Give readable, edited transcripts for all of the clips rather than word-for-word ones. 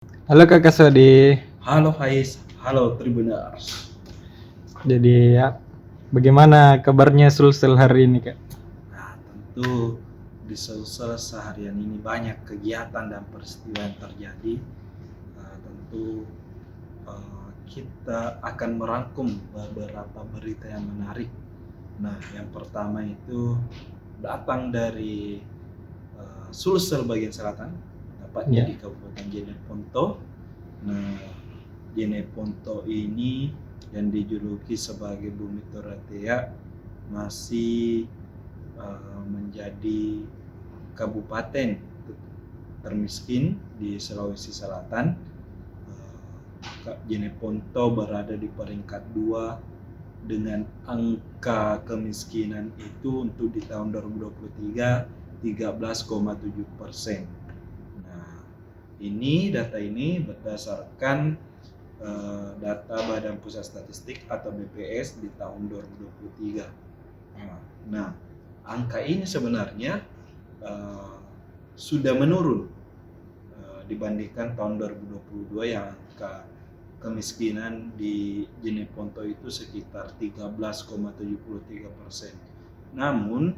Halo Kakak Sodi. Halo Faiz, halo Tribuners. Jadi ya, bagaimana kabarnya Sulsel hari ini Kak? Nah, tentu di Sulsel seharian ini banyak kegiatan dan peristiwa yang terjadi. Tentu kita akan merangkum beberapa berita yang menarik. Nah, yang pertama itu datang dari Sulsel bagian selatan, tepatnya di Kabupaten Jeneponto. Nah, Jeneponto ini yang dijuluki sebagai Bumi Toratea masih menjadi kabupaten termiskin di Sulawesi Selatan. Jeneponto berada di peringkat 2 dengan angka kemiskinan itu untuk di tahun 2023 13,7%. Nah, data ini berdasarkan data Badan Pusat Statistik atau BPS di tahun 2023. Nah, angka ini sebenarnya sudah menurun dibandingkan tahun 2022 yang angka kemiskinan di Jeneponto itu sekitar 13,73%. Namun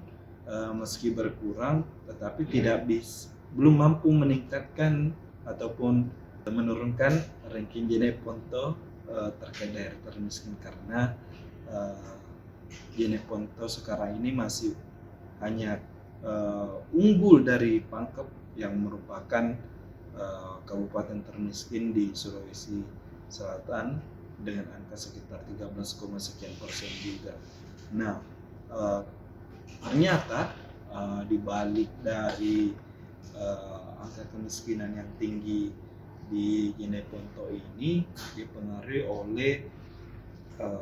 meski berkurang, tetapi belum mampu meningkatkan ataupun menurunkan ranking Jeneponto terkait daerah termiskin, karena Jeneponto sekarang ini masih hanya unggul dari Pangkep yang merupakan kabupaten termiskin di Sulawesi Selatan dengan angka sekitar 13, sekian persen juga. Nah, ternyata di balik dari angka kemiskinan yang tinggi di Jeneponto ini dipengaruhi oleh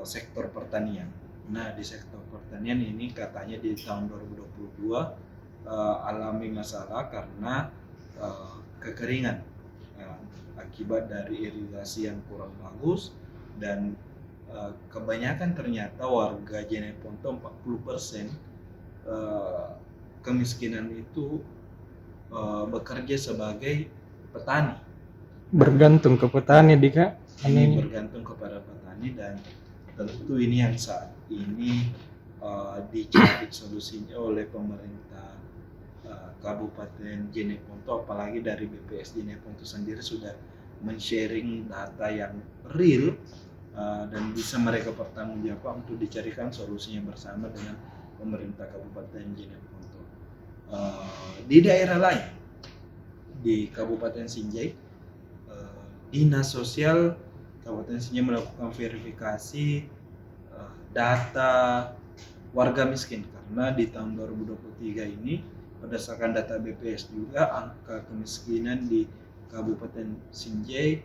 sektor pertanian. Nah, di sektor pertanian ini katanya di tahun 2022 alami masalah karena kekeringan akibat dari irigasi yang kurang bagus, dan kebanyakan ternyata warga Jeneponto 40% kemiskinan itu bekerja sebagai petani. Bergantung ke petani di Kak. Ini bergantung kepada petani, dan tentu ini yang saat ini dicari solusinya oleh pemerintah Kabupaten Jeneponto, apalagi dari BPS Jeneponto sendiri sudah men-sharing data yang real dan bisa mereka pertanggungjawabkan untuk dicarikan solusinya bersama dengan pemerintah Kabupaten Jeneponto. Di daerah lain, di Kabupaten Sinjai, Dinas Sosial Kabupaten Sinjai melakukan verifikasi data warga miskin, karena di tahun 2023 ini berdasarkan data BPS juga angka kemiskinan di Kabupaten Sinjai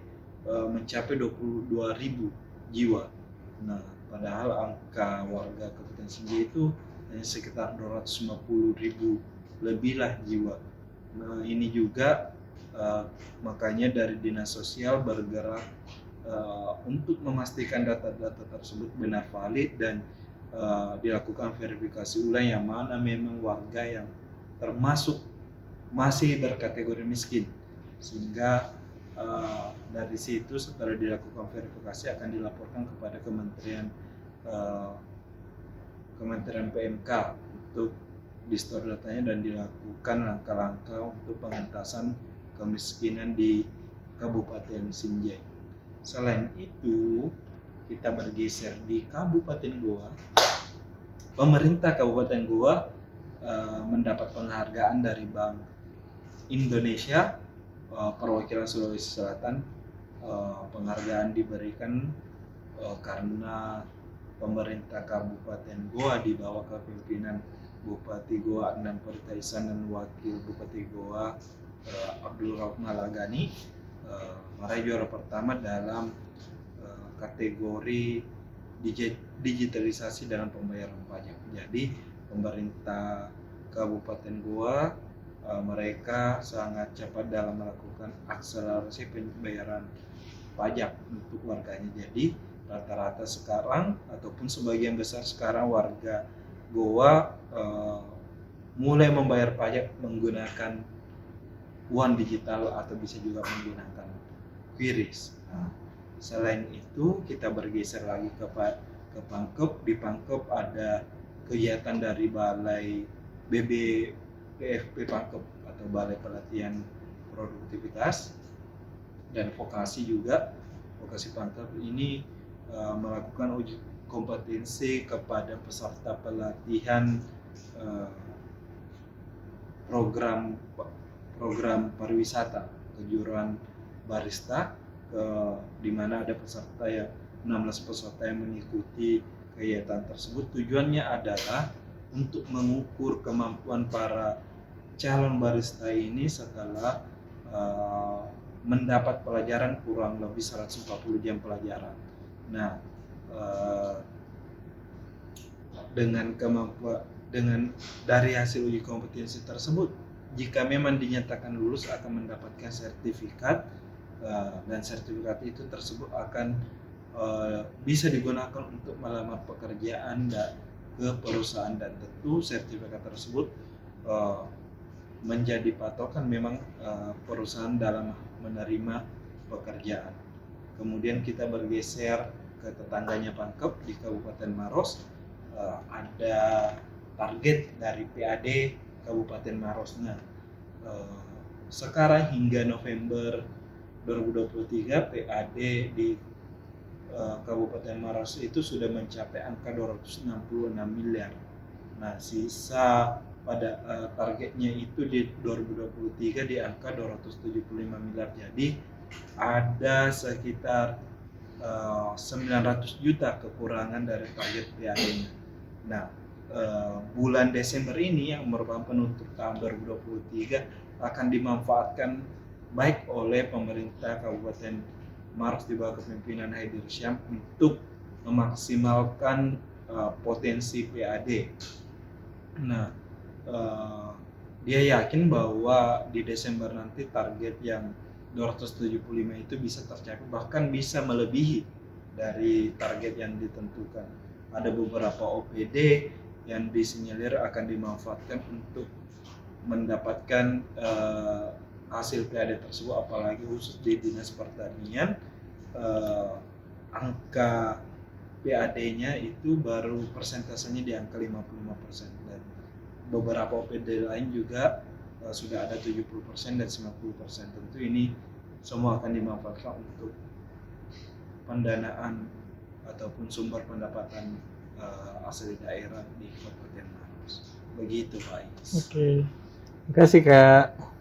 mencapai 22.000 jiwa. Nah, padahal angka warga Kabupaten Sinjai itu hanya sekitar 250.000 lebih lah jiwa. Nah, ini juga makanya dari Dinas Sosial bergerak untuk memastikan data-data tersebut benar valid dan dilakukan verifikasi ulang yang mana memang warga yang termasuk masih berkategori miskin, sehingga dari situ setelah dilakukan verifikasi akan dilaporkan kepada Kementerian PMK untuk di-store datanya dan dilakukan langkah-langkah untuk pengentasan kemiskinan di Kabupaten Sinjai. Selain itu, kita bergeser di Kabupaten Goa. Pemerintah Kabupaten Goa mendapat penghargaan dari Bank Indonesia perwakilan Sulawesi Selatan. Penghargaan diberikan karena pemerintah Kabupaten Goa di bawah kepemimpinan Bupati Goa Adnan Pertaisan dan Wakil Bupati Goa Abdul Rauf Malagani meraih juara pertama dalam kategori digitalisasi dalam pembayaran pajak. Jadi pemerintah Kabupaten Goa mereka sangat cepat dalam melakukan akselerasi pembayaran pajak untuk warganya. Jadi rata-rata sekarang ataupun sebagian besar sekarang warga Goa mulai membayar pajak menggunakan uang digital atau bisa juga menggunakan QRIS. Nah, selain itu kita bergeser lagi ke Pangkep. Di Pangkep ada kegiatan dari Balai BBPFP Pangkep atau Balai Pelatihan Produktivitas dan Vokasi juga. Vokasi Pangkep ini melakukan uji kompetensi kepada peserta pelatihan program pariwisata kejuruan barista, di mana ada peserta 16 peserta yang mengikuti kegiatan tersebut. Tujuannya adalah untuk mengukur kemampuan para calon barista ini setelah mendapat pelajaran kurang lebih 140 jam pelajaran. Nah, dengan dari hasil uji kompetensi tersebut, jika memang dinyatakan lulus akan mendapatkan sertifikat, dan sertifikat itu tersebut akan bisa digunakan untuk melamar pekerjaan ke perusahaan, dan tentu sertifikat tersebut menjadi patokan memang perusahaan dalam menerima pekerjaan. Kemudian kita bergeser ke tetangganya Pangkep di Kabupaten Maros. Ada target dari PAD Kabupaten Maros. Nah, sekarang hingga November 2023 PAD di Kabupaten Maros itu sudah mencapai angka 266 miliar. Nah, sisa pada targetnya itu di 2023 di angka 275 miliar. Jadi ada sekitar 900 juta kekurangan dari target PAD-nya. Nah, bulan Desember ini yang merupakan penutup tahun 2023 akan dimanfaatkan baik oleh pemerintah Kabupaten Maros di bawah kepemimpinan Haidir Syam untuk memaksimalkan potensi PAD. Nah, dia yakin bahwa di Desember nanti target yang 275 itu bisa tercapai, bahkan bisa melebihi dari target yang ditentukan. Ada beberapa OPD yang disinyalir akan dimanfaatkan untuk mendapatkan hasil PAD tersebut, apalagi khusus di Dinas Pertanian. Angka PAD-nya itu baru persentasenya di angka 55%, dan beberapa OPD lain juga sudah ada 70% dan 90%. Tentu ini semua akan dimanfaatkan untuk pendanaan ataupun sumber pendapatan asli daerah di Kabupaten Maros. Begitu Pak Ais. Oke. Terima kasih Kak.